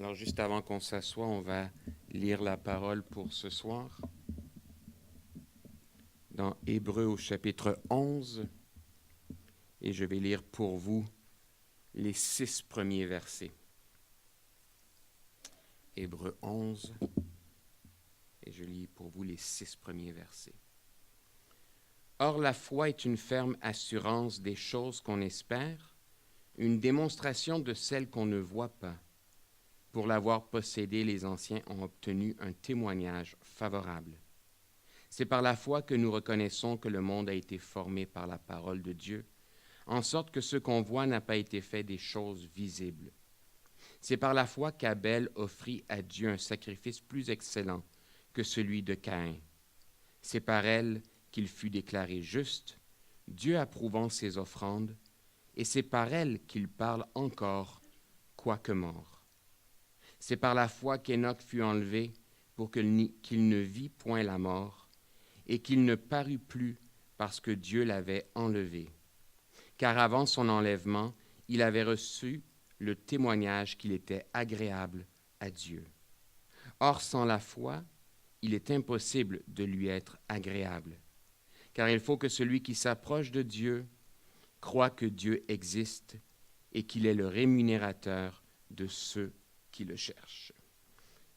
Alors, juste avant qu'on s'assoie, on va lire la parole pour ce soir. Dans Hébreux au chapitre 11, et je vais lire pour vous les 6 premiers versets. Hébreux 11, et je lis pour vous les 6 premiers versets. Or, la foi est une ferme assurance des choses qu'on espère, une démonstration de celles qu'on ne voit pas. Pour l'avoir possédée, les anciens ont obtenu un témoignage favorable. C'est par la foi que nous reconnaissons que le monde a été formé par la parole de Dieu, en sorte que ce qu'on voit n'a pas été fait des choses visibles. C'est par la foi qu'Abel offrit à Dieu un sacrifice plus excellent que celui de Caïn. C'est par elle qu'il fut déclaré juste, Dieu approuvant ses offrandes, et c'est par elle qu'il parle encore, quoique mort. C'est par la foi qu'Enoch fut enlevé pour qu'il ne vit point la mort, et qu'il ne parut plus parce que Dieu l'avait enlevé. Car avant son enlèvement, il avait reçu le témoignage qu'il était agréable à Dieu. Or, sans la foi, il est impossible de lui être agréable, car il faut que celui qui s'approche de Dieu croit que Dieu existe et qu'il est le rémunérateur de ceux qui le cherchent.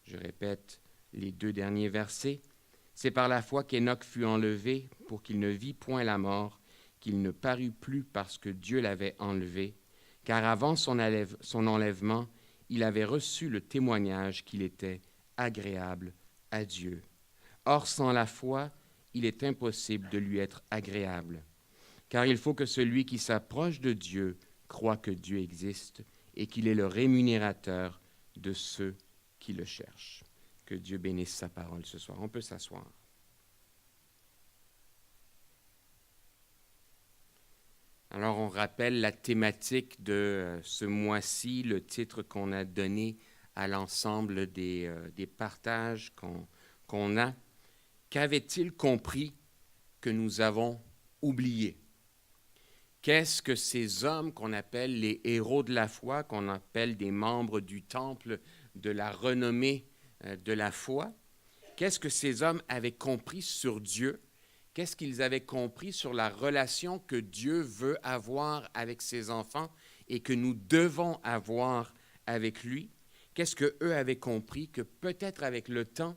Je répète les 2 derniers versets. C'est par la foi qu'Enoch fut enlevé pour qu'il ne vit point la mort, qu'il ne parut plus parce que Dieu l'avait enlevé, car avant son enlèvement, il avait reçu le témoignage qu'il était agréable à Dieu. Or, sans la foi, il est impossible de lui être agréable, car il faut que celui qui s'approche de Dieu croit que Dieu existe et qu'il est le rémunérateur de ceux qui le cherchent. Que Dieu bénisse sa parole ce soir. On peut s'asseoir. Alors, on rappelle la thématique de ce mois-ci, le titre qu'on a donné à l'ensemble des partages qu'on a. Qu'avait-il compris que nous avons oublié? Qu'est-ce que ces hommes qu'on appelle les héros de la foi, qu'on appelle des membres du temple de la renommée de la foi, qu'est-ce que ces hommes avaient compris sur Dieu? Qu'est-ce qu'ils avaient compris sur la relation que Dieu veut avoir avec ses enfants et que nous devons avoir avec lui? Qu'est-ce qu'eux avaient compris que peut-être avec le temps,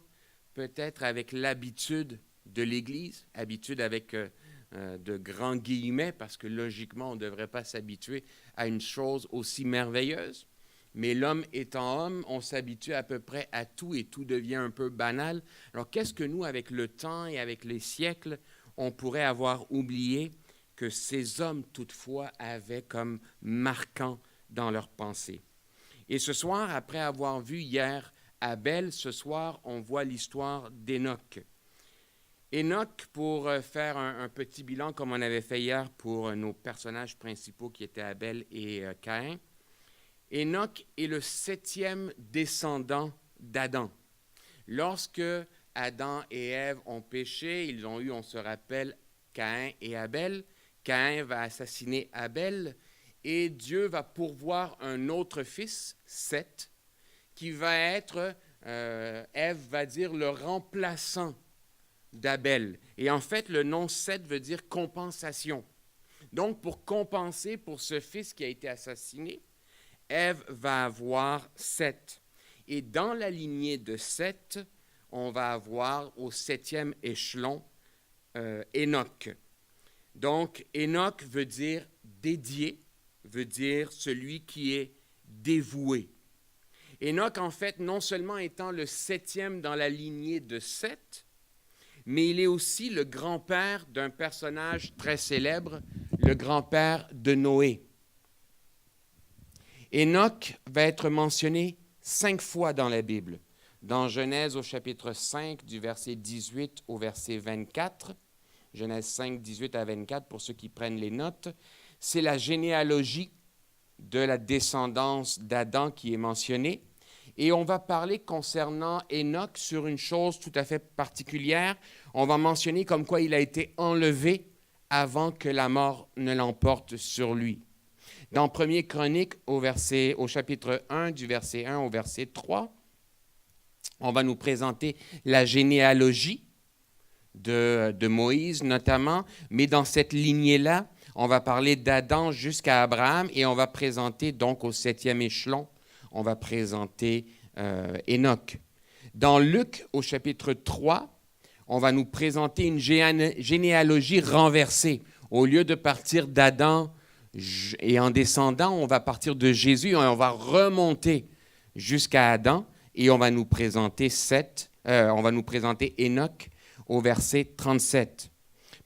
peut-être avec l'habitude de l'Église, habitude avec de grands guillemets, parce que logiquement, on ne devrait pas s'habituer à une chose aussi merveilleuse. Mais l'homme étant homme, on s'habitue à peu près à tout et tout devient un peu banal. Alors qu'est-ce que nous, avec le temps et avec les siècles, on pourrait avoir oublié que ces hommes, toutefois, avaient comme marquant dans leur pensée? Et ce soir, après avoir vu hier Abel, ce soir, on voit l'histoire d'Enoch. Enoch, pour faire un petit bilan comme on avait fait hier pour nos personnages principaux qui étaient Abel et Caïn, Enoch est le 7e descendant d'Adam. Lorsque Adam et Ève ont péché, ils ont eu, on se rappelle, Caïn et Abel. Caïn va assassiner Abel et Dieu va pourvoir un autre fils, Seth, qui va être, Ève va dire, le remplaçant d'Abel. Et en fait, le nom Seth veut dire compensation. Donc, pour compenser pour ce fils qui a été assassiné, Ève va avoir Seth. Et dans la lignée de Seth, on va avoir au 7e échelon Enoch. Donc, Enoch veut dire dédié, veut dire celui qui est dévoué. Enoch, en fait, non seulement étant le 7e dans la lignée de Seth, mais il est aussi le grand-père d'un personnage très célèbre, le grand-père de Noé. Enoch va être mentionné 5 fois dans la Bible. Dans Genèse au chapitre 5, du verset 18 au verset 24, Genèse 5, 18 à 24, pour ceux qui prennent les notes, c'est la généalogie de la descendance d'Adam qui est mentionnée. Et on va parler concernant Enoch sur une chose tout à fait particulière. On va mentionner comme quoi il a été enlevé avant que la mort ne l'emporte sur lui. Dans 1er Chronique, au chapitre 1, du verset 1 au verset 3, on va nous présenter la généalogie de Moïse notamment, mais dans cette lignée-là, on va parler d'Adam jusqu'à Abraham et on va présenter donc au 7e échelon, on va présenter Enoch. Dans Luc, au chapitre 3, on va nous présenter une généalogie renversée. Au lieu de partir d'Adam et en descendant, on va partir de Jésus et on va remonter jusqu'à Adam et on va nous présenter Enoch au verset 37.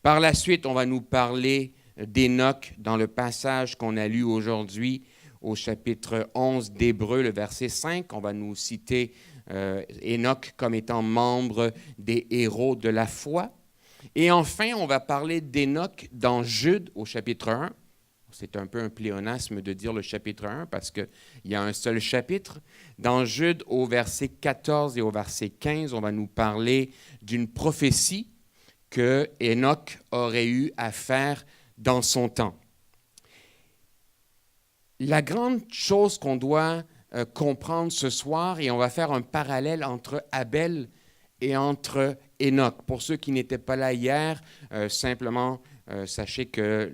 Par la suite, on va nous parler d'Enoch dans le passage qu'on a lu aujourd'hui au chapitre 11 d'Hébreux, le verset 5. On va nous citer Enoch comme étant membre des héros de la foi. Et enfin, on va parler d'Enoch dans Jude au chapitre 1. C'est un peu un pléonasme de dire le chapitre 1 parce qu'il y a un seul chapitre. Dans Jude, au verset 14 et au verset 15, on va nous parler d'une prophétie que Enoch aurait eu à faire dans son temps. La grande chose qu'on doit comprendre ce soir, et on va faire un parallèle entre Abel et entre Enoch. Pour ceux qui n'étaient pas là hier, simplement sachez que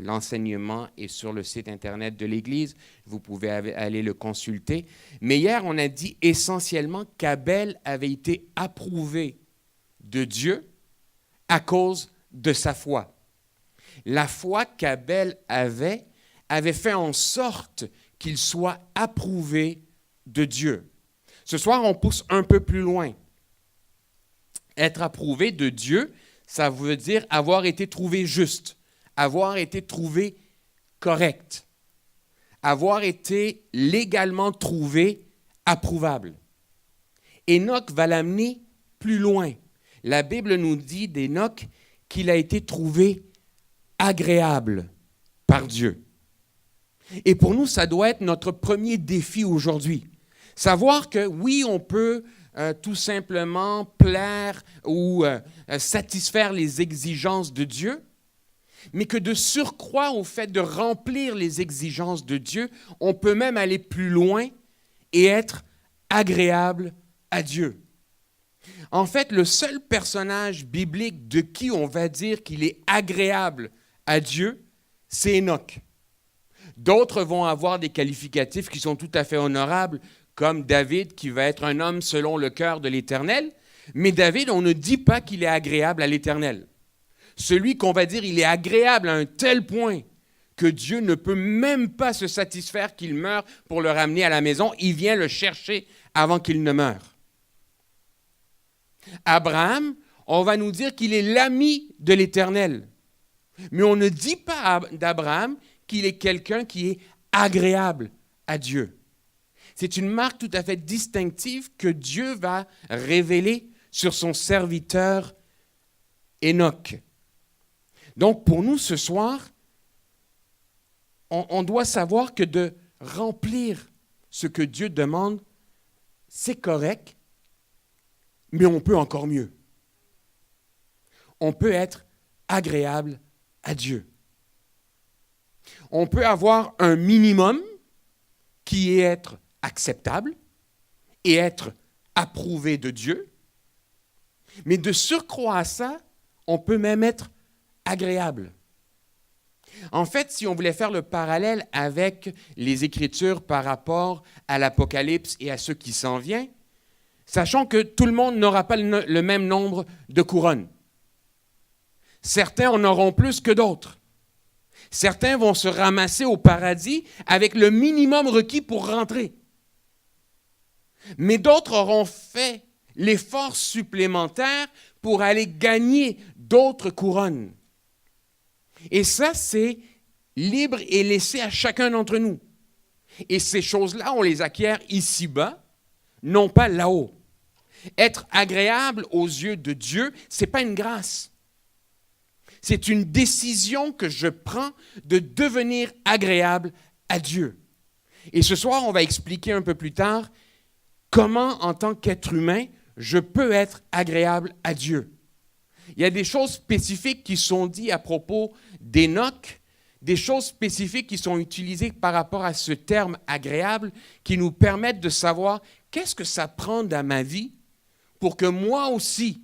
l'enseignement est sur le site Internet de l'Église. Vous pouvez aller le consulter. Mais hier, on a dit essentiellement qu'Abel avait été approuvé de Dieu à cause de sa foi. La foi qu'Abel avait fait en sorte qu'il soit approuvé de Dieu. Ce soir, on pousse un peu plus loin. Être approuvé de Dieu, ça veut dire avoir été trouvé juste, avoir été trouvé correct, avoir été légalement trouvé approuvable. Enoch va l'amener plus loin. La Bible nous dit d'Enoch qu'il a été trouvé agréable par Dieu. Et pour nous, ça doit être notre premier défi aujourd'hui. Savoir que oui, on peut tout simplement plaire ou satisfaire les exigences de Dieu, mais que de surcroît au fait de remplir les exigences de Dieu, on peut même aller plus loin et être agréable à Dieu. En fait, le seul personnage biblique de qui on va dire qu'il est agréable à Dieu, c'est Enoch. D'autres vont avoir des qualificatifs qui sont tout à fait honorables, comme David, qui va être un homme selon le cœur de l'Éternel. Mais David, on ne dit pas qu'il est agréable à l'Éternel. Celui qu'on va dire, il est agréable à un tel point que Dieu ne peut même pas se satisfaire qu'il meure pour le ramener à la maison. Il vient le chercher avant qu'il ne meure. Abraham, on va nous dire qu'il est l'ami de l'Éternel. Mais on ne dit pas d'Abraham qu'il est quelqu'un qui est agréable à Dieu. C'est une marque tout à fait distinctive que Dieu va révéler sur son serviteur Enoch. Donc, pour nous, ce soir, on doit savoir que de remplir ce que Dieu demande, c'est correct, mais on peut encore mieux. On peut être agréable à Dieu. On peut avoir un minimum qui est être acceptable et être approuvé de Dieu, mais de surcroît à ça, on peut même être agréable. En fait, si on voulait faire le parallèle avec les Écritures par rapport à l'Apocalypse et à ce qui s'en vient, sachant que tout le monde n'aura pas le même nombre de couronnes. Certains en auront plus que d'autres. Certains vont se ramasser au paradis avec le minimum requis pour rentrer. Mais d'autres auront fait l'effort supplémentaire pour aller gagner d'autres couronnes. Et ça, c'est libre et laissé à chacun d'entre nous. Et ces choses-là, on les acquiert ici-bas, non pas là-haut. Être agréable aux yeux de Dieu, ce n'est pas une grâce. C'est une décision que je prends de devenir agréable à Dieu. Et ce soir, on va expliquer un peu plus tard comment, en tant qu'être humain, je peux être agréable à Dieu. Il y a des choses spécifiques qui sont dites à propos d'Enoch des choses spécifiques qui sont utilisées par rapport à ce terme agréable qui nous permettent de savoir qu'est-ce que ça prend dans ma vie pour que moi aussi,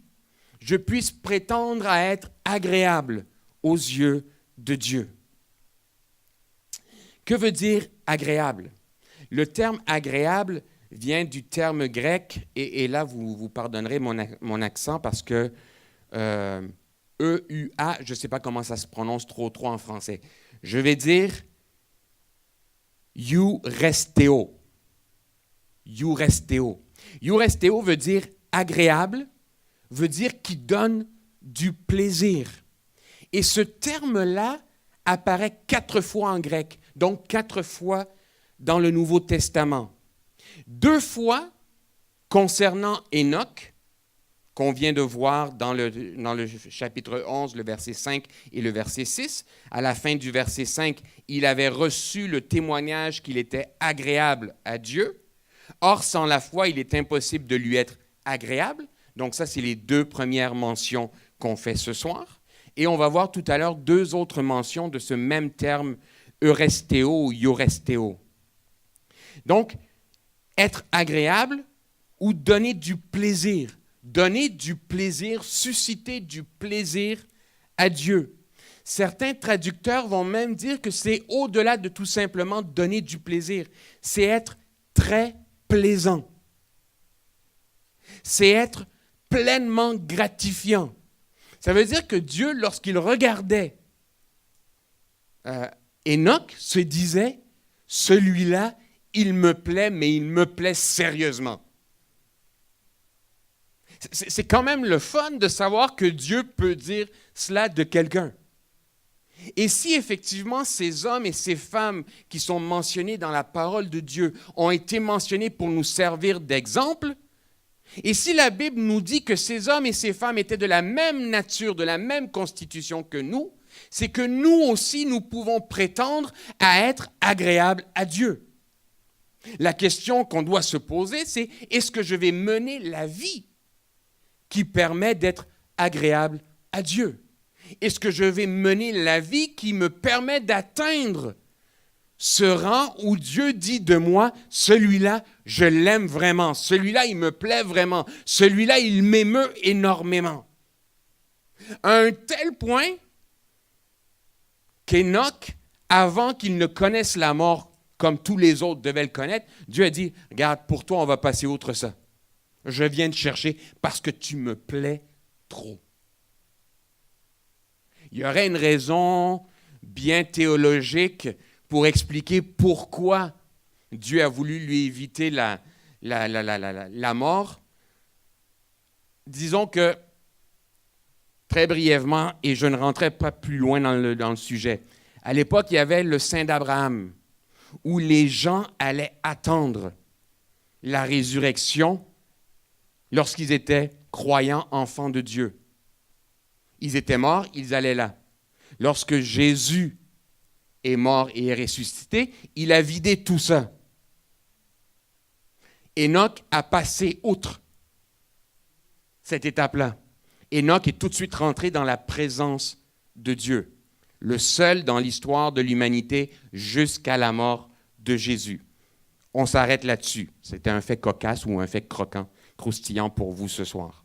je puisse prétendre à être agréable aux yeux de Dieu. Que veut dire agréable? Le terme agréable vient du terme grec, et là, vous pardonnerez mon accent parce que E-U-A, je ne sais pas comment ça se prononce trop en français. Je vais dire euresteo. Euresteo. Euresteo veut dire agréable, veut dire qui donne du plaisir. Et ce terme-là apparaît 4 fois en grec, donc 4 fois dans le Nouveau Testament. 2 fois concernant Enoch, qu'on vient de voir dans le chapitre 11, le verset 5 et le verset 6. À la fin du verset 5, il avait reçu le témoignage qu'il était agréable à Dieu. Or, sans la foi, il est impossible de lui être agréable. Donc ça, c'est les 2 premières mentions qu'on fait ce soir. Et on va voir tout à l'heure 2 autres mentions de ce même terme, euresteo ou euresteo. Donc, être agréable ou donner du plaisir. Donner du plaisir, susciter du plaisir à Dieu. Certains traducteurs vont même dire que c'est au-delà de tout simplement donner du plaisir. C'est être très plaisant. C'est être pleinement gratifiant. Ça veut dire que Dieu, lorsqu'il regardait Enoch, se disait, celui-là, il me plaît, mais il me plaît sérieusement. C'est quand même le fun de savoir que Dieu peut dire cela de quelqu'un. Et si effectivement ces hommes et ces femmes qui sont mentionnés dans la parole de Dieu ont été mentionnés pour nous servir d'exemple, et si la Bible nous dit que ces hommes et ces femmes étaient de la même nature, de la même constitution que nous, c'est que nous aussi, nous pouvons prétendre à être agréables à Dieu. La question qu'on doit se poser, c'est est-ce que je vais mener la vie qui permet d'être agréable à Dieu? Est-ce que je vais mener la vie qui me permet d'atteindre ce rang où Dieu dit de moi, celui-là, je l'aime vraiment, celui-là, il me plaît vraiment, celui-là, il m'émeut énormément. À un tel point qu'Enoch, avant qu'il ne connaisse la mort comme tous les autres devaient le connaître, Dieu a dit, regarde, pour toi, on va passer outre ça. Je viens te chercher parce que tu me plais trop. Il y aurait une raison bien théologique pour expliquer pourquoi Dieu a voulu lui éviter la mort. Disons que, très brièvement, et je ne rentrerai pas plus loin dans le sujet, à l'époque, il y avait le Saint d'Abraham, où les gens allaient attendre la résurrection lorsqu'ils étaient croyants enfants de Dieu. Ils étaient morts, ils allaient là. Lorsque Jésus est mort et est ressuscité, il a vidé tout ça. Enoch a passé outre cette étape-là. Enoch est tout de suite rentré dans la présence de Dieu, le seul dans l'histoire de l'humanité jusqu'à la mort de Jésus. On s'arrête là-dessus. C'était un fait cocasse ou un fait croustillant pour vous ce soir.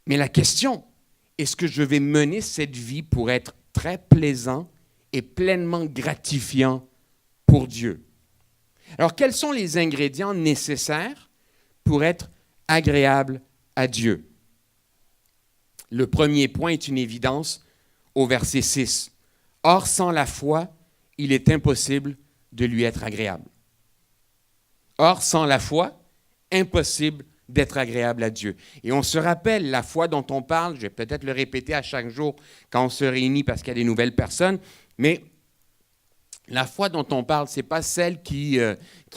Mais la question, est-ce que je vais mener cette vie pour être très plaisant et pleinement gratifiant pour Dieu? Alors, quels sont les ingrédients nécessaires pour être agréable à Dieu? Le premier point est une évidence au verset 6. « Or, sans la foi, il est impossible de lui être agréable. » Or, sans la foi, impossible d'être agréable à Dieu. Et on se rappelle, la foi dont on parle, je vais peut-être le répéter à chaque jour quand on se réunit parce qu'il y a des nouvelles personnes, mais la foi dont on parle, ce n'est pas celle qui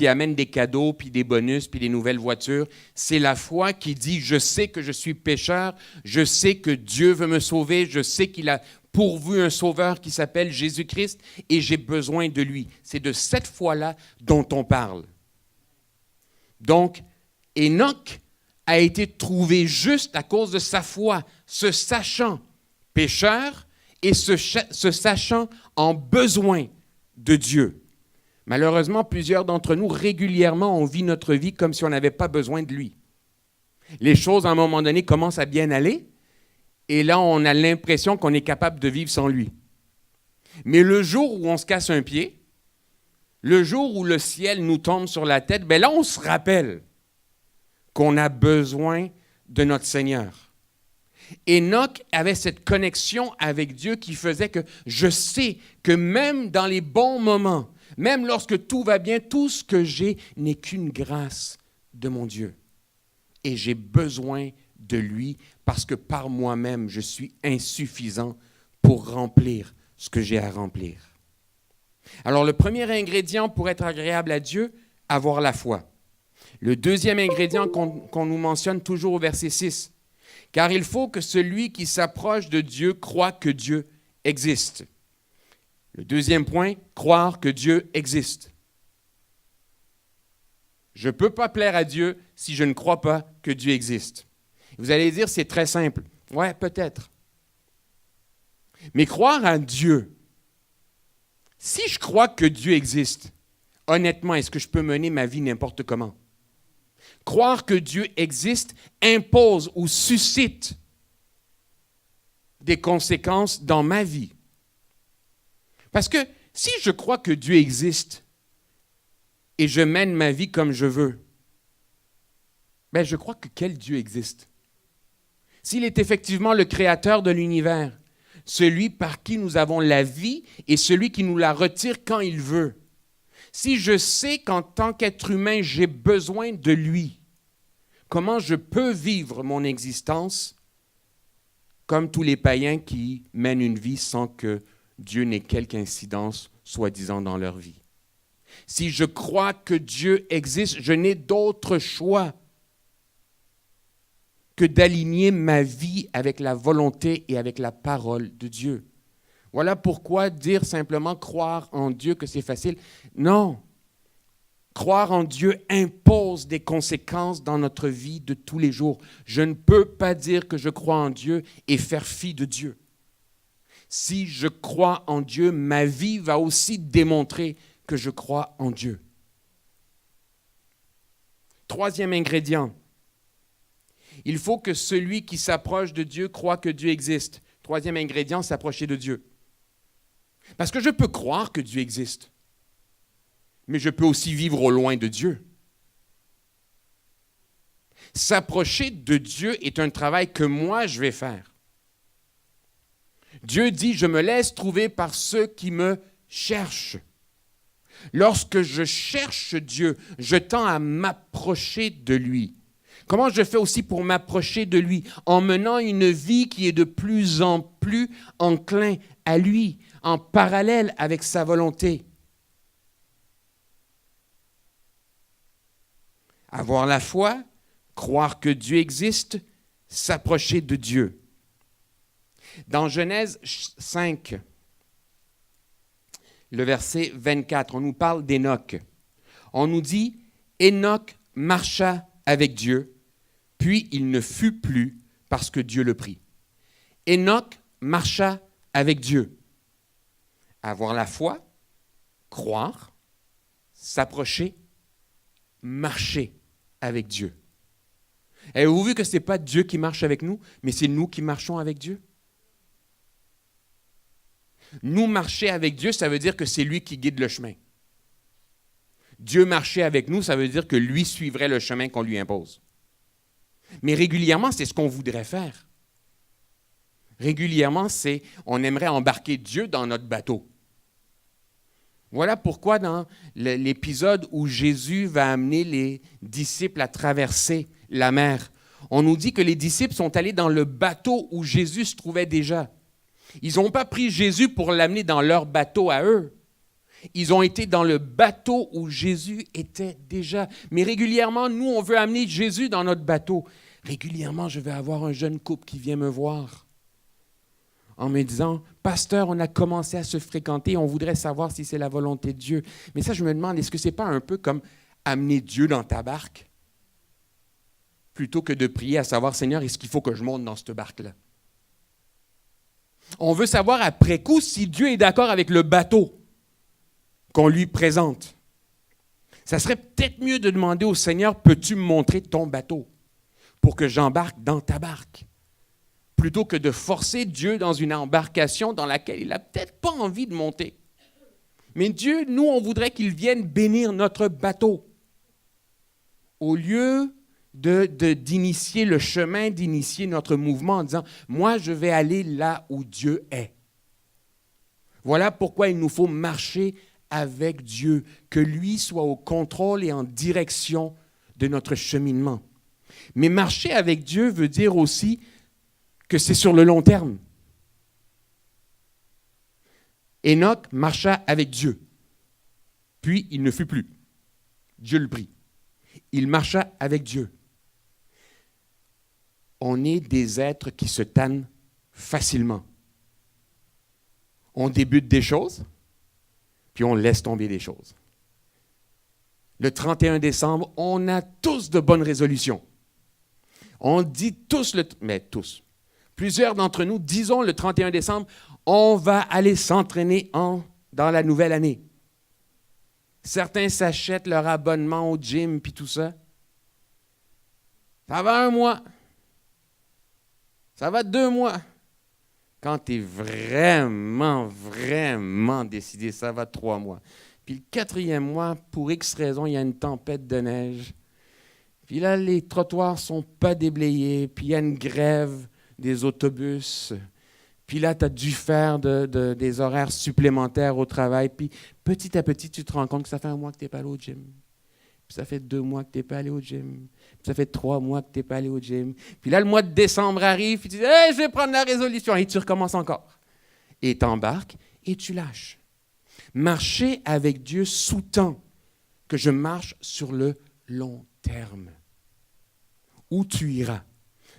amène des cadeaux, puis des bonus, puis des nouvelles voitures. C'est la foi qui dit, je sais que je suis pécheur, je sais que Dieu veut me sauver, je sais qu'il a pourvu un sauveur qui s'appelle Jésus-Christ et j'ai besoin de lui. C'est de cette foi-là dont on parle. Donc, Enoch a été trouvé juste à cause de sa foi, se sachant pécheur et se sachant en besoin de Dieu. Malheureusement, plusieurs d'entre nous, régulièrement, on vit notre vie comme si on n'avait pas besoin de lui. Les choses, à un moment donné, commencent à bien aller, et là, on a l'impression qu'on est capable de vivre sans lui. Mais le jour où on se casse un pied, le jour où le ciel nous tombe sur la tête, bien là, on se rappelle qu'on a besoin de notre Seigneur. Enoch avait cette connexion avec Dieu qui faisait que je sais que même dans les bons moments, même lorsque tout va bien, tout ce que j'ai n'est qu'une grâce de mon Dieu. Et j'ai besoin de lui parce que par moi-même, je suis insuffisant pour remplir ce que j'ai à remplir. Alors, le premier ingrédient pour être agréable à Dieu, avoir la foi. Le deuxième ingrédient qu'on nous mentionne toujours au verset 6, car il faut que celui qui s'approche de Dieu croit que Dieu existe. Le deuxième point, croire que Dieu existe. Je ne peux pas plaire à Dieu si je ne crois pas que Dieu existe. Vous allez dire, c'est très simple. Ouais, peut-être. Mais croire à Dieu, si je crois que Dieu existe, honnêtement, est-ce que je peux mener ma vie n'importe comment? Croire que Dieu existe impose ou suscite des conséquences dans ma vie. Parce que si je crois que Dieu existe et je mène ma vie comme je veux, ben je crois que quel Dieu existe? S'il est effectivement le créateur de l'univers, celui par qui nous avons la vie et celui qui nous la retire quand il veut, si je sais qu'en tant qu'être humain, j'ai besoin de lui, comment je peux vivre mon existence comme tous les païens qui mènent une vie sans que Dieu n'ait quelque incidence, soi-disant, dans leur vie? Si je crois que Dieu existe, je n'ai d'autre choix que d'aligner ma vie avec la volonté et avec la parole de Dieu. Voilà pourquoi dire simplement croire en Dieu que c'est facile. Non. Croire en Dieu impose des conséquences dans notre vie de tous les jours. Je ne peux pas dire que je crois en Dieu et faire fi de Dieu. Si je crois en Dieu, ma vie va aussi démontrer que je crois en Dieu. Troisième ingrédient. Il faut que celui qui s'approche de Dieu croit que Dieu existe. Troisième ingrédient, s'approcher de Dieu. Parce que je peux croire que Dieu existe, mais je peux aussi vivre au loin de Dieu. S'approcher de Dieu est un travail que moi, je vais faire. Dieu dit, je me laisse trouver par ceux qui me cherchent. Lorsque je cherche Dieu, je tends à m'approcher de lui. Comment je fais aussi pour m'approcher de lui? En menant une vie qui est de plus en plus enclin à lui, en parallèle avec sa volonté. Avoir la foi, croire que Dieu existe, s'approcher de Dieu. Dans Genèse 5, le verset 24, on nous parle d'Enoch. On nous dit, Enoch marcha avec Dieu, puis il ne fut plus parce que Dieu le prit. Enoch marcha avec Dieu. Avoir la foi, croire, s'approcher, marcher avec Dieu. Avez-vous vu que ce n'est pas Dieu qui marche avec nous, mais c'est nous qui marchons avec Dieu? Nous marcher avec Dieu, ça veut dire que c'est lui qui guide le chemin. Dieu marcher avec nous, ça veut dire que lui suivrait le chemin qu'on lui impose. Mais régulièrement, c'est ce qu'on voudrait faire. Régulièrement, on aimerait embarquer Dieu dans notre bateau. Voilà pourquoi dans l'épisode où Jésus va amener les disciples à traverser la mer, on nous dit que les disciples sont allés dans le bateau où Jésus se trouvait déjà. Ils n'ont pas pris Jésus pour l'amener dans leur bateau à eux. Ils ont été dans le bateau où Jésus était déjà. Mais régulièrement, nous, on veut amener Jésus dans notre bateau. Régulièrement, je vais avoir un jeune couple qui vient me voir en me disant, « Pasteur, on a commencé à se fréquenter, on voudrait savoir si c'est la volonté de Dieu. » Mais ça, je me demande, est-ce que ce n'est pas un peu comme amener Dieu dans ta barque? Plutôt que de prier à savoir, « Seigneur, est-ce qu'il faut que je monte dans cette barque-là? » On veut savoir après coup si Dieu est d'accord avec le bateau qu'on lui présente. Ça serait peut-être mieux de demander au Seigneur, peux-tu me montrer ton bateau pour que j'embarque dans ta barque? Plutôt que de forcer Dieu dans une embarcation dans laquelle il n'a peut-être pas envie de monter. Mais Dieu, nous, on voudrait qu'il vienne bénir notre bateau. Au lieu d'initier le chemin, d'initier notre mouvement en disant, moi, je vais aller là où Dieu est. Voilà pourquoi il nous faut marcher avec Dieu, que lui soit au contrôle et en direction de notre cheminement. Mais marcher avec Dieu veut dire aussi que c'est sur le long terme. Enoch marcha avec Dieu, puis il ne fut plus. Dieu le prit. Il marcha avec Dieu. On est des êtres qui se tannent facilement. On débute des choses, puis on laisse tomber des choses. Le 31 décembre, on a tous de bonnes résolutions. On dit tous, mais tous, plusieurs d'entre nous, disons le 31 décembre, on va aller s'entraîner dans la nouvelle année. Certains s'achètent leur abonnement au gym puis tout ça. Ça va 1 mois. Ça va 2 mois. Quand tu es vraiment, vraiment décidé, ça va 3 mois. Puis le 4e mois, pour X raison, il y a une tempête de neige. Puis là, les trottoirs ne sont pas déblayés. Puis il y a une grève des autobus. Puis là, tu as dû faire des horaires supplémentaires au travail. Puis petit à petit, tu te rends compte que ça fait 1 mois que tu n'es pas allé au gym. Puis ça fait 2 mois que tu n'es pas allé au gym. Puis ça fait 3 mois que tu n'es pas allé au gym. Puis là, le mois de décembre arrive, puis tu dis hey, « je vais prendre la résolution ». Et tu recommences encore. Et tu embarques et tu lâches. Marcher avec Dieu sous-tend que je marche sur le long terme. Où tu iras.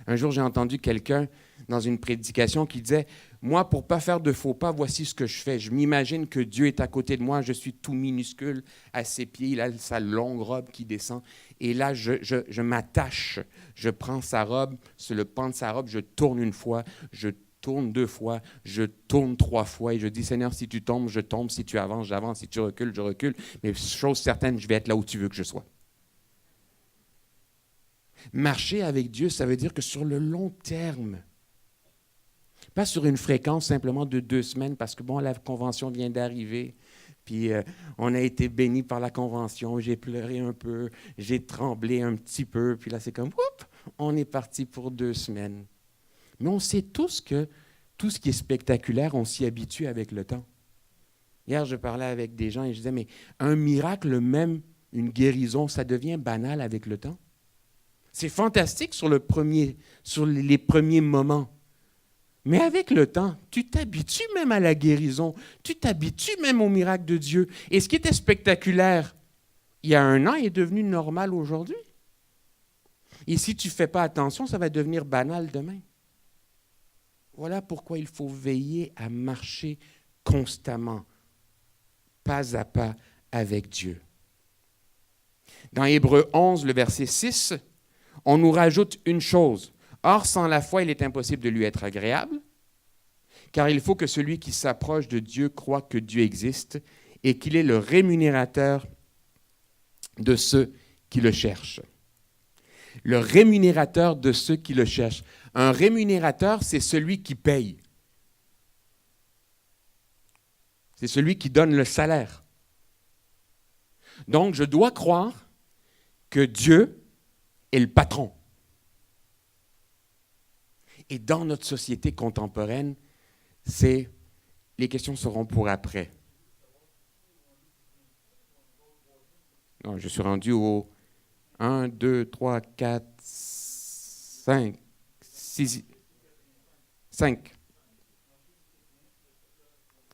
Un jour, j'ai entendu quelqu'un dans une prédication qui disait « Moi, pour ne pas faire de faux pas, voici ce que je fais. Je m'imagine que Dieu est à côté de moi, je suis tout minuscule à ses pieds, il a sa longue robe qui descend. Et là, je m'attache, je prends sa robe, sur le pan de sa robe, je tourne 1 fois, je tourne 2 fois, je tourne 3 fois et je dis « Seigneur, si tu tombes, je tombe, si tu avances, j'avance, si tu recules, je recule. Mais chose certaine, je vais être là où tu veux que je sois. » Marcher avec Dieu, ça veut dire que sur le long terme, pas sur une fréquence simplement de 2 semaines, parce que bon, la convention vient d'arriver, puis on a été bénis par la convention, j'ai pleuré un peu, j'ai tremblé un petit peu, puis là c'est comme, oups, on est parti pour 2 semaines. Mais on sait tous que tout ce qui est spectaculaire, on s'y habitue avec le temps. Hier, je parlais avec des gens et je disais, mais un miracle, même une guérison, ça devient banal avec le temps. C'est fantastique sur les premiers moments. Mais avec le temps, tu t'habitues même à la guérison, tu t'habitues même au miracle de Dieu. Et ce qui était spectaculaire il y a 1 an est devenu normal aujourd'hui. Et si tu ne fais pas attention, ça va devenir banal demain. Voilà pourquoi il faut veiller à marcher constamment, pas à pas avec Dieu. Dans Hébreux 11, le verset 6, on nous rajoute une chose. Or, sans la foi, il est impossible de lui être agréable, car il faut que celui qui s'approche de Dieu croie que Dieu existe et qu'il est le rémunérateur de ceux qui le cherchent. Le rémunérateur de ceux qui le cherchent. Un rémunérateur, c'est celui qui paye. C'est celui qui donne le salaire. Donc, je dois croire que Dieu est le patron. Et dans notre société contemporaine, les questions seront pour après. Non, je suis rendu au 1, 2, 3, 4, 5, 6, 5.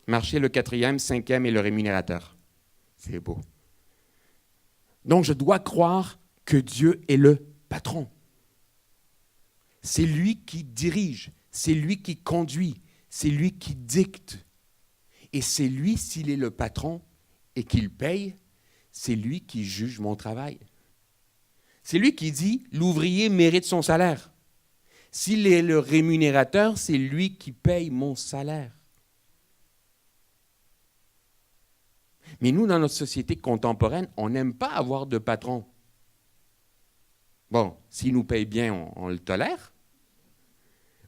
Marcher le 4e, 5e et le rémunérateur. C'est beau. Donc, je dois croire que Dieu est le patron. C'est lui qui dirige, c'est lui qui conduit, c'est lui qui dicte. Et c'est lui, s'il est le patron et qu'il paye, c'est lui qui juge mon travail. C'est lui qui dit, l'ouvrier mérite son salaire. S'il est le rémunérateur, c'est lui qui paye mon salaire. Mais nous, dans notre société contemporaine, on n'aime pas avoir de patron. Bon, s'il nous paye bien, on le tolère.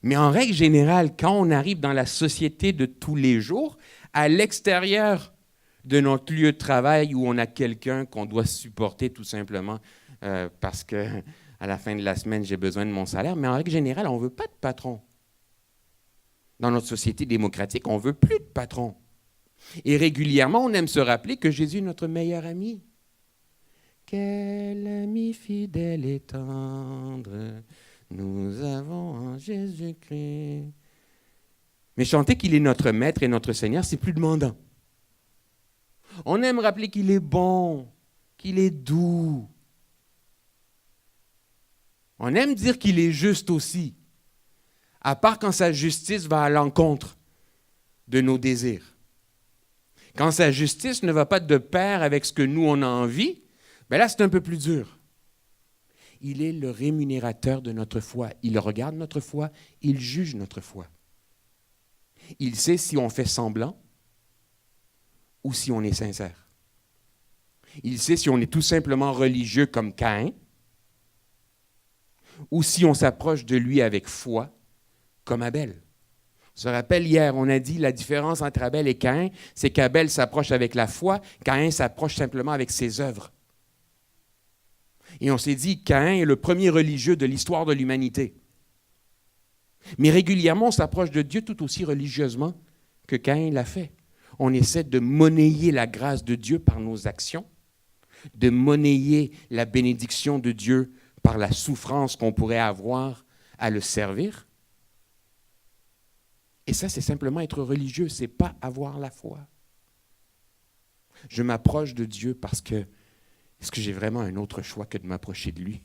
Mais en règle générale, quand on arrive dans la société de tous les jours, à l'extérieur de notre lieu de travail où on a quelqu'un qu'on doit supporter tout simplement parce qu'à la fin de la semaine, j'ai besoin de mon salaire, mais en règle générale, on ne veut pas de patron. Dans notre société démocratique, on ne veut plus de patron. Et régulièrement, on aime se rappeler que Jésus est notre meilleur ami. Quel ami fidèle et tendre nous avons en Jésus-Christ. Mais chanter qu'il est notre maître et notre Seigneur, c'est plus demandant. On aime rappeler qu'il est bon, qu'il est doux. On aime dire qu'il est juste aussi, à part quand sa justice va à l'encontre de nos désirs. Quand sa justice ne va pas de pair avec ce que nous, on a envie, bien là, c'est un peu plus dur. Il est le rémunérateur de notre foi. Il regarde notre foi, il juge notre foi. Il sait si on fait semblant ou si on est sincère. Il sait si on est tout simplement religieux comme Caïn ou si on s'approche de lui avec foi comme Abel. On se rappelle hier, on a dit la différence entre Abel et Caïn, c'est qu'Abel s'approche avec la foi, Caïn s'approche simplement avec ses œuvres. Et on s'est dit, Caïn est le premier religieux de l'histoire de l'humanité. Mais régulièrement, on s'approche de Dieu tout aussi religieusement que Caïn l'a fait. On essaie de monnayer la grâce de Dieu par nos actions, de monnayer la bénédiction de Dieu par la souffrance qu'on pourrait avoir à le servir. Et ça, c'est simplement être religieux, ce n'est pas avoir la foi. Je m'approche de Dieu parce que est-ce que j'ai vraiment un autre choix que de m'approcher de lui?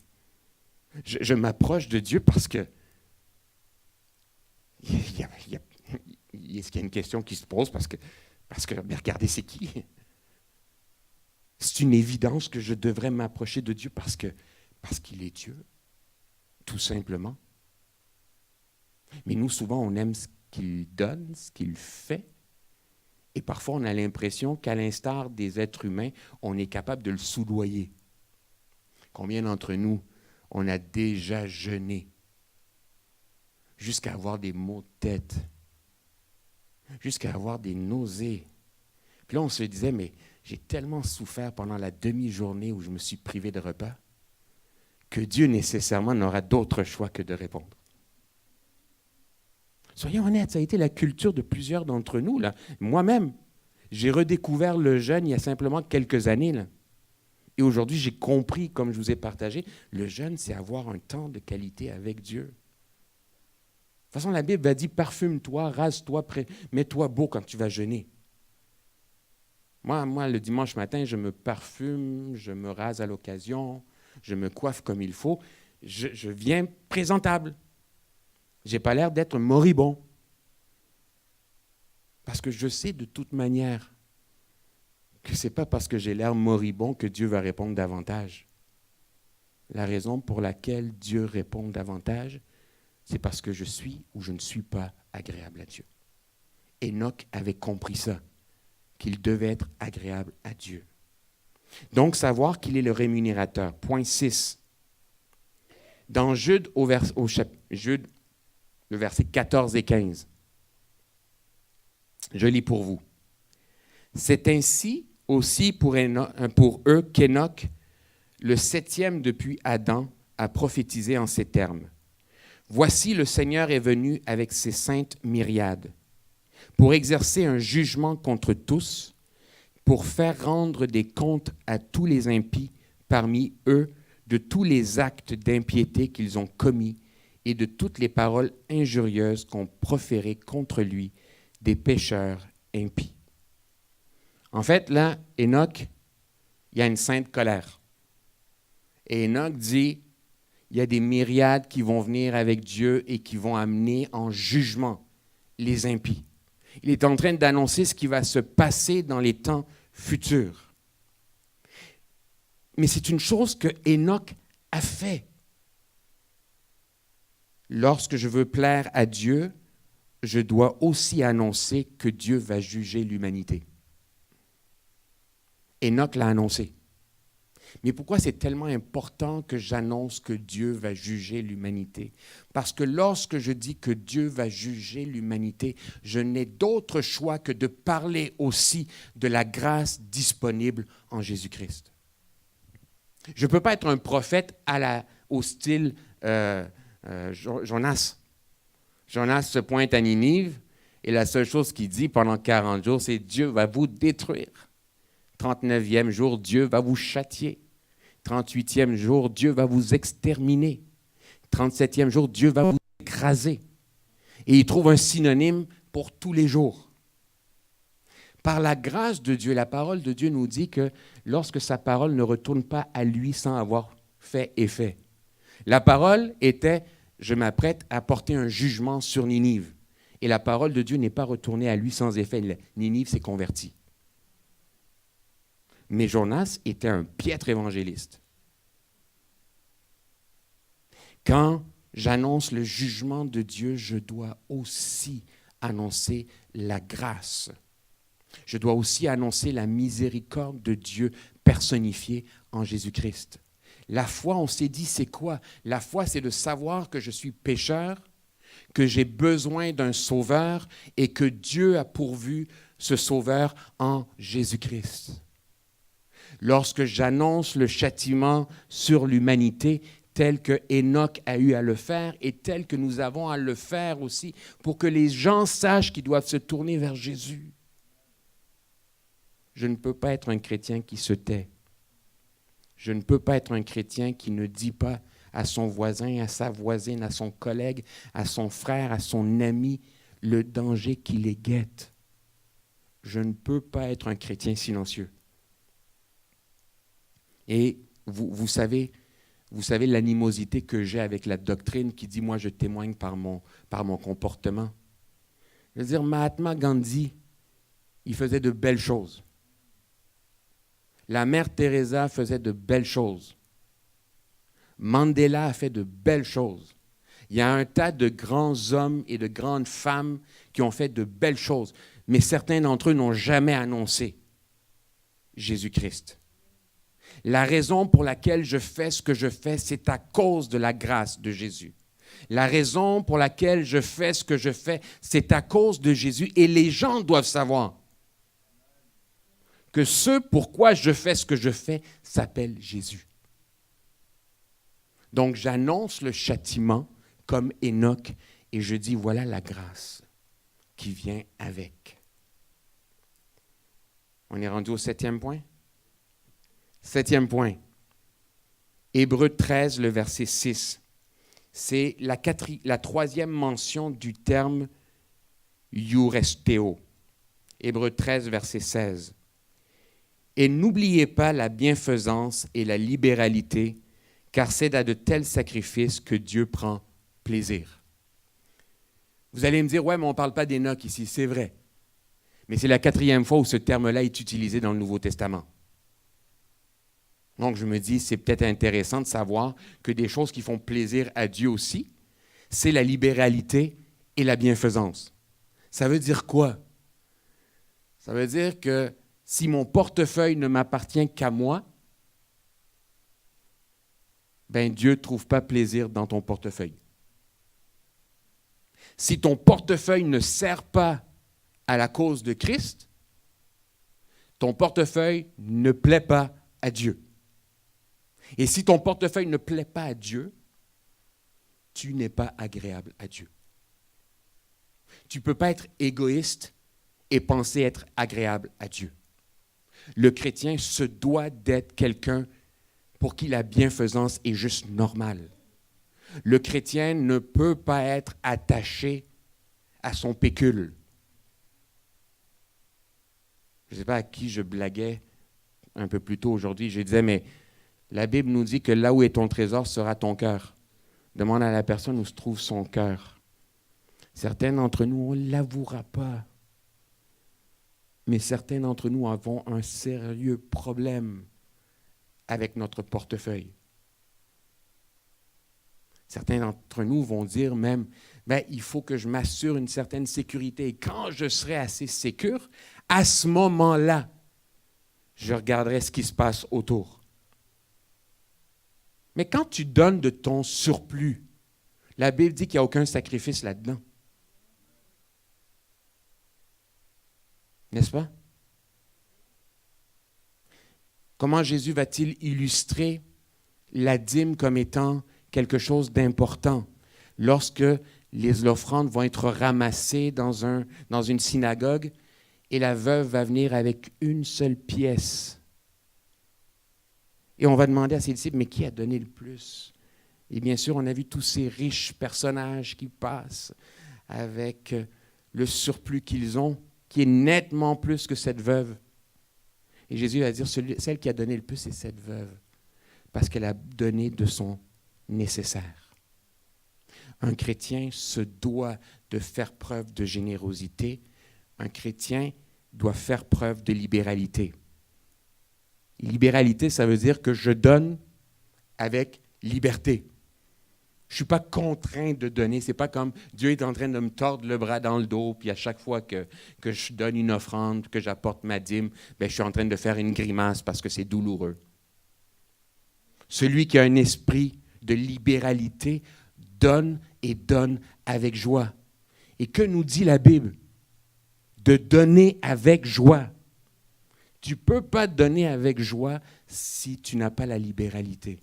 Je m'approche de Dieu parce que est-ce qu'il y a une question qui se pose parce que mais regardez, c'est qui? C'est une évidence que je devrais m'approcher de Dieu parce qu'il est Dieu, tout simplement. Mais nous, souvent, on aime ce qu'il donne, ce qu'il fait. Et parfois, on a l'impression qu'à l'instar des êtres humains, on est capable de le soudoyer. Combien d'entre nous, on a déjà jeûné jusqu'à avoir des maux de tête, jusqu'à avoir des nausées. Puis là, on se disait, mais j'ai tellement souffert pendant la demi-journée où je me suis privé de repas que Dieu nécessairement n'aura d'autre choix que de répondre. Soyons honnêtes, ça a été la culture de plusieurs d'entre nous. Là. Moi-même, j'ai redécouvert le jeûne il y a simplement quelques années. Là. Et aujourd'hui, j'ai compris, comme je vous ai partagé, le jeûne, c'est avoir un temps de qualité avec Dieu. De toute façon, la Bible va dire, parfume-toi, rase-toi, mets-toi beau quand tu vas jeûner. Moi, le dimanche matin, je me parfume, je me rase à l'occasion, je me coiffe comme il faut. Je viens présentable. Je n'ai pas l'air d'être moribond. Parce que je sais de toute manière que ce n'est pas parce que j'ai l'air moribond que Dieu va répondre davantage. La raison pour laquelle Dieu répond davantage, c'est parce que je suis ou je ne suis pas agréable à Dieu. Enoch avait compris ça, qu'il devait être agréable à Dieu. Donc, savoir qu'il est le rémunérateur. Point 6. Dans Jude, Jude, le verset 14 et 15. Je lis pour vous. C'est ainsi aussi pour eux qu'Enoch, le 7e depuis Adam, a prophétisé en ces termes. Voici, le Seigneur est venu avec ses saintes myriades pour exercer un jugement contre tous, pour faire rendre des comptes à tous les impies parmi eux de tous les actes d'impiété qu'ils ont commis et de toutes les paroles injurieuses qu'ont proférées contre lui des pécheurs impies. En fait, là, Enoch, il y a une sainte colère. Et Enoch dit, il y a des myriades qui vont venir avec Dieu et qui vont amener en jugement les impies. Il est en train d'annoncer ce qui va se passer dans les temps futurs. Mais c'est une chose que Enoch a fait. lorsque je veux plaire à Dieu, je dois aussi annoncer que Dieu va juger l'humanité. Enoch l'a annoncé. Mais pourquoi c'est tellement important que j'annonce que Dieu va juger l'humanité? Parce que lorsque je dis que Dieu va juger l'humanité, je n'ai d'autre choix que de parler aussi de la grâce disponible en Jésus-Christ. Je ne peux pas être un prophète au style Jonas. Jonas se pointe à Ninive et la seule chose qu'il dit pendant 40 jours, c'est « Dieu va vous détruire ». 39e jour, Dieu va vous châtier. 38e jour, Dieu va vous exterminer. 37e jour, Dieu va vous écraser. Et il trouve un synonyme pour tous les jours. Par la grâce de Dieu, la parole de Dieu nous dit que lorsque sa parole ne retourne pas à lui sans avoir fait effet. La parole était « Je m'apprête à porter un jugement sur Ninive ». Et la parole de Dieu n'est pas retournée à lui sans effet. Ninive s'est convertie. Mais Jonas était un piètre évangéliste. Quand j'annonce le jugement de Dieu, je dois aussi annoncer la grâce. Je dois aussi annoncer la miséricorde de Dieu personnifiée en Jésus-Christ. La foi, on s'est dit, c'est quoi? La foi, c'est de savoir que je suis pécheur, que j'ai besoin d'un sauveur et que Dieu a pourvu ce sauveur en Jésus-Christ. Lorsque j'annonce le châtiment sur l'humanité, tel que Enoch a eu à le faire et tel que nous avons à le faire aussi, pour que les gens sachent qu'ils doivent se tourner vers Jésus. Je ne peux pas être un chrétien qui se tait. Je ne peux pas être un chrétien qui ne dit pas à son voisin, à sa voisine, à son collègue, à son frère, à son ami, le danger qui les guette. Je ne peux pas être un chrétien silencieux. Et vous savez l'animosité que j'ai avec la doctrine qui dit « moi je témoigne par mon comportement ». Je veux dire, Mahatma Gandhi, il faisait de belles choses. La mère Teresa faisait de belles choses. Mandela a fait de belles choses. Il y a un tas de grands hommes et de grandes femmes qui ont fait de belles choses, mais certains d'entre eux n'ont jamais annoncé Jésus-Christ. La raison pour laquelle je fais ce que je fais, c'est à cause de la grâce de Jésus. La raison pour laquelle je fais ce que je fais, c'est à cause de Jésus. Et les gens doivent savoir que ce pourquoi je fais ce que je fais s'appelle Jésus. Donc j'annonce le châtiment comme Enoch et je dis voilà la grâce qui vient avec. On est rendu au 7e point? 7e point. Hébreux 13, le verset 6. C'est la 3e mention du terme euresteo. Hébreux 13, verset 16. Et n'oubliez pas la bienfaisance et la libéralité, car c'est à de tels sacrifices que Dieu prend plaisir. Vous allez me dire, ouais, mais on ne parle pas d'Enoch ici, c'est vrai. Mais c'est la 4e fois où ce terme-là est utilisé dans le Nouveau Testament. Donc, je me dis, c'est peut-être intéressant de savoir que des choses qui font plaisir à Dieu aussi, c'est la libéralité et la bienfaisance. Ça veut dire quoi? Ça veut dire que si mon portefeuille ne m'appartient qu'à moi, ben Dieu ne trouve pas plaisir dans ton portefeuille. Si ton portefeuille ne sert pas à la cause de Christ, ton portefeuille ne plaît pas à Dieu. Et si ton portefeuille ne plaît pas à Dieu, tu n'es pas agréable à Dieu. Tu ne peux pas être égoïste et penser être agréable à Dieu. Le chrétien se doit d'être quelqu'un pour qui la bienfaisance est juste normale. Le chrétien ne peut pas être attaché à son pécule. Je ne sais pas à qui je blaguais un peu plus tôt aujourd'hui. Je disais, mais la Bible nous dit que là où est ton trésor sera ton cœur. Demande à la personne où se trouve son cœur. Certains d'entre nous, on ne l'avouera pas. Mais certains d'entre nous avons un sérieux problème avec notre portefeuille. Certains d'entre nous vont dire même, il faut que je m'assure une certaine sécurité. Et quand je serai assez sécure, à ce moment-là, je regarderai ce qui se passe autour. Mais quand tu donnes de ton surplus, la Bible dit qu'il n'y a aucun sacrifice là-dedans. N'est-ce pas? Comment Jésus va-t-il illustrer la dîme comme étant quelque chose d'important lorsque les offrandes vont être ramassées dans une synagogue et la veuve va venir avec une seule pièce? Et on va demander à ses disciples, mais qui a donné le plus? Et bien sûr, on a vu tous ces riches personnages qui passent avec le surplus qu'ils ont, qui est nettement plus que cette veuve. Et Jésus va dire, celle qui a donné le plus, c'est cette veuve, parce qu'elle a donné de son nécessaire. Un chrétien se doit de faire preuve de générosité. Un chrétien doit faire preuve de libéralité. Libéralité, ça veut dire que je donne avec liberté. Je ne suis pas contraint de donner. Ce n'est pas comme Dieu est en train de me tordre le bras dans le dos, puis à chaque fois que je donne une offrande, que j'apporte ma dîme, je suis en train de faire une grimace parce que c'est douloureux. Celui qui a un esprit de libéralité donne et donne avec joie. Et que nous dit la Bible? De donner avec joie. Tu ne peux pas donner avec joie si tu n'as pas la libéralité.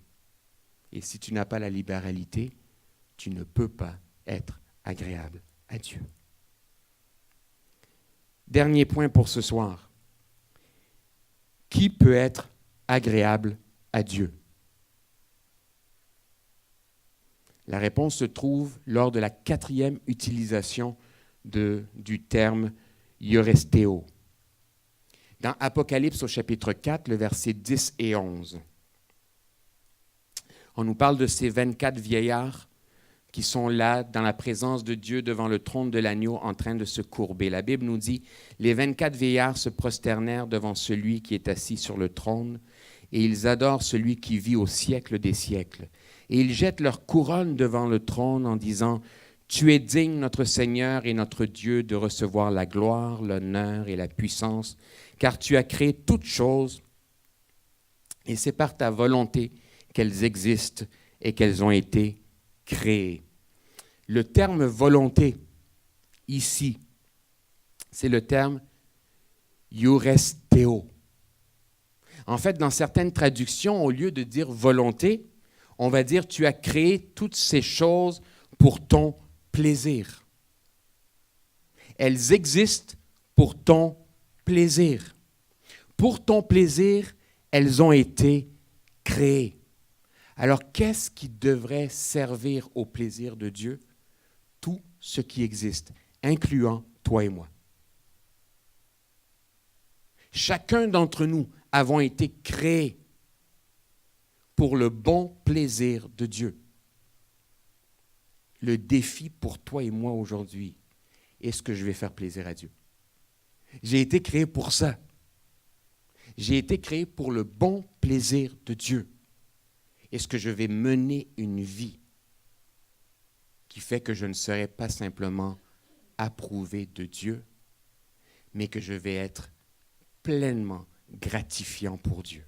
Et si tu n'as pas la libéralité, tu ne peux pas être agréable à Dieu. Dernier point pour ce soir. Qui peut être agréable à Dieu? La réponse se trouve lors de la 4e utilisation du terme « ioresteo ». Dans Apocalypse au chapitre 4, le verset 10 et 11. On nous parle de ces 24 vieillards qui sont là dans la présence de Dieu devant le trône de l'agneau en train de se courber. La Bible nous dit, les 24 vieillards se prosternèrent devant celui qui est assis sur le trône et ils adorent celui qui vit au siècle des siècles. Et ils jettent leur couronne devant le trône en disant, « Tu es digne, notre Seigneur et notre Dieu, de recevoir la gloire, l'honneur et la puissance, car tu as créé toutes choses et c'est par ta volonté qu'elles existent et qu'elles ont été créées. » Le terme « volonté », ici, c'est le terme « ioresteo ». En fait, dans certaines traductions, au lieu de dire « volonté », on va dire « tu as créé toutes ces choses pour ton plaisir ». Elles existent pour ton plaisir. Pour ton plaisir, elles ont été créées. Alors, qu'est-ce qui devrait servir au plaisir de Dieu? Tout ce qui existe, incluant toi et moi. Chacun d'entre nous avons été créés pour le bon plaisir de Dieu. Le défi pour toi et moi aujourd'hui, est-ce que je vais faire plaisir à Dieu? J'ai été créé pour ça. J'ai été créé pour le bon plaisir de Dieu. Est-ce que je vais mener une vie qui fait que je ne serai pas simplement approuvé de Dieu, mais que je vais être pleinement gratifiant pour Dieu?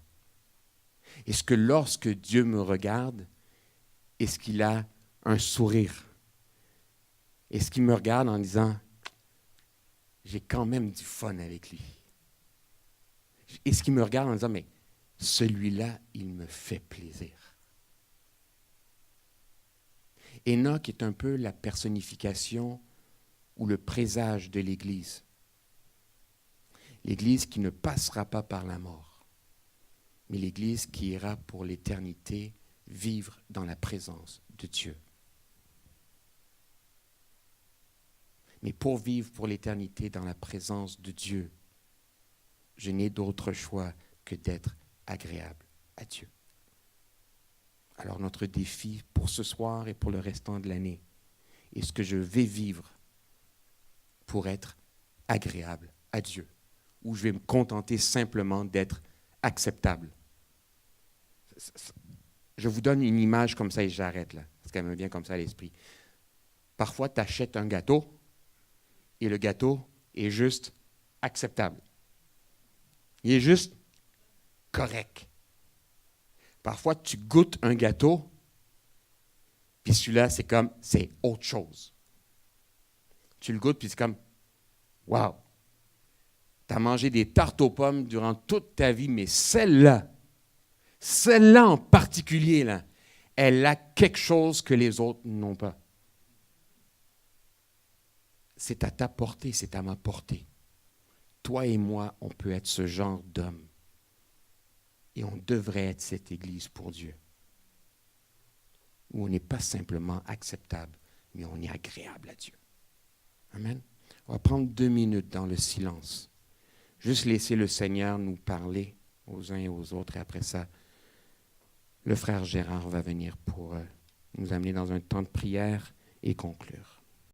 Est-ce que lorsque Dieu me regarde, est-ce qu'il a un sourire? Est-ce qu'il me regarde en disant, j'ai quand même du fun avec lui? Est-ce qu'il me regarde en disant, mais celui-là, il me fait plaisir? Enoch est un peu la personnification ou le présage de l'Église. L'Église qui ne passera pas par la mort, mais l'Église qui ira pour l'éternité vivre dans la présence de Dieu. Mais pour vivre pour l'éternité dans la présence de Dieu, je n'ai d'autre choix que d'être agréable à Dieu. Alors notre défi pour ce soir et pour le restant de l'année, est-ce que je vais vivre pour être agréable à Dieu, ou je vais me contenter simplement d'être acceptable? Je vous donne une image comme ça et j'arrête là. qu'elle me vient comme ça à l'esprit. Parfois, tu achètes un gâteau et le gâteau est juste acceptable. Il est juste correct. Parfois, tu goûtes un gâteau, puis celui-là, c'est autre chose. Tu le goûtes, puis c'est comme, wow! Tu as mangé des tartes aux pommes durant toute ta vie, mais celle-là en particulier, là, elle a quelque chose que les autres n'ont pas. C'est à ta portée, c'est à ma portée. Toi et moi, on peut être ce genre d'homme. Et on devrait être cette Église pour Dieu. Où on n'est pas simplement acceptable, mais on est agréable à Dieu. Amen. On va prendre 2 minutes dans le silence. Juste laisser le Seigneur nous parler aux uns et aux autres. Et après ça, le frère Gérard va venir pour nous amener dans un temps de prière et conclure.